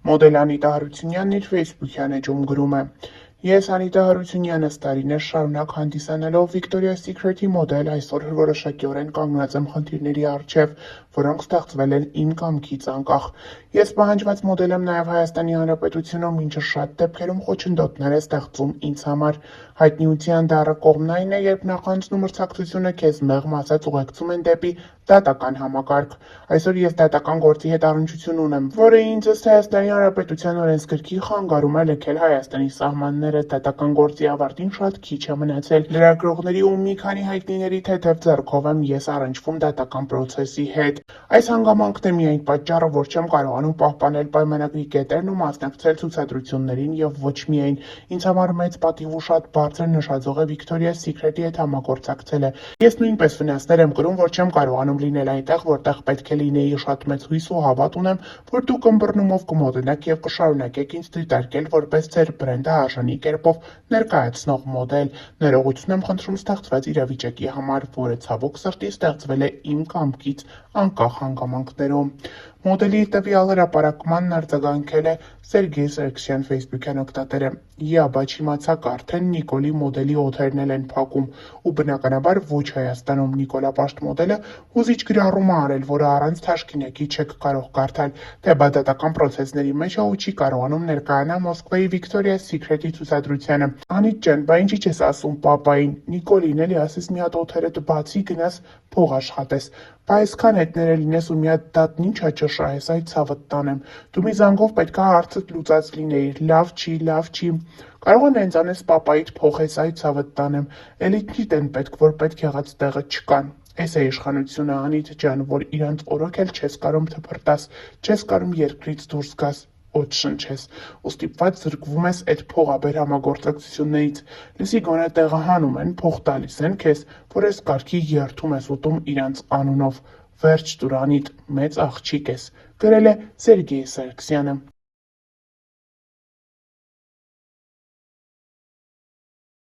Մոդել Անիտա Հարությունյանն իր ֆեյսբուքյան էջում գրում է. Ես Անիտա Հարությունյանը տարիներ շարունակ հանդիսանալով Victoria's Secret-ի մոդել այսօր որոշակիորեն կանգնած եմ խնդիրների առջև, որոնք ստեղծվել են իմ կամքից անկախ։ Ես պահանջված մոդել եմ նաև Հայաստանի Հանրապետությունում, ինչը շատ դեպքերում խոչընդոտներ է ստեղծում ինձ համար։ Հայտնիության դառը կողմն այն է, երբ նախանձն ու մրցակցությունը քեզ մեղմ ասած ուղեկցում են դեպի դատական համակարգ։ Այսօր ես դատական գործի հետ առնչություն ունեմ, որը ինձ ըստ Հայաստանի Հանրապետության օրենսգրքի խանգարում է լքել Հայաստանի սահմանները։ Դատական գործի ավարտին շատ քիչ է մնացել։ Լրագրողների ու մի քանի հայտնիների թեթև ձեռքով եմ ես առնչվում դատական պրոցեսի հետ։ Այս հանգամանքն է միայն պատճառը, որ չեմ կարողանում պահպանել պայմանագրի կետերն ու մասնակցել ցուցադրություններին եւ ոչ միայն։ Ինձ համար մեծ պատիվ ու շատ բարձր նշաձող է Victoria's Secret-ի հետ համագործակցելը։ Ես նույնպես վնասներ եմ կրում, որ չեմ կարողանում լինել այնտեղ, որտեղ պետք է լինեի։ Շատ մեծ հույս ու հավատ ունեմ, որ դուք ըմբռնումով կմոտենաք եւ կշարունակեք ինձ դիտարկել որպես ձեր բրենդը արժանի կերպով ներկայացնող մոդել։ Ներողություն եմ խնդրում ստեղծված իրավիճակի համար, որը ցավոք սրտի ստեղծվել է իմ կամքից անկախ հանգամանքներում։ Մոդելի տվյալ հրապարակմանն արձագանքել է Սերգեյ Սարգսյան ֆեյսբուքյան օգտատերը։ Բայց իմացաք արդեն Նիկոլի մոդելի օդերն էլ են փակում ու բնականաբար ոչ Հայաստանում։ Նիկոլապաշտ մոդելը հուզիչ գրառում է արել, որը առանց թաշկինակի չեք կարող կարդալ, թե բադատական պրոցեսների մեջ է ու չի կարողանում ներկայանա Մոսկվայի Victoria's Secret-ի ցուցադրությանը։ Անիտ ջան, բա ինչի՞ չես ասում պապային, Նիկոլին էլի ասես մի հատ օդերդ բացի գնաս փող աշխատես։ Բա այսքան հետները լինես ու մի հատ դատն ինչա ճշահես, այ ցավդ տանեմ։ Դու մի զանգով պետքա հարցդ լուծած լինեիր, լավ չի։ Կարող են հենց անես պապայիդ փոխես, այ ցավդ տանեմ։ Էլի գիտեն որ պետք եղած տեղը չկան։ Էս է իշխանությունը, Անիտ ջան, որ իրանց օրոք էլ չես կարում թփրտաս, չես կարում երկրից դուրս գաս, օդ շնչես, ու ստիպված զրկվում ես այդ փողաբեր համագործակցություններից։ Լսի գոնե տեղը հանում են, փող տալիս են քեզ, որ այս կարգի երթում ես ուտում իրանց անունով։ Վերջ տուր Անիտ, մեծ աղջիկ ես, գրել է Սերգեյ Սարգսյանը։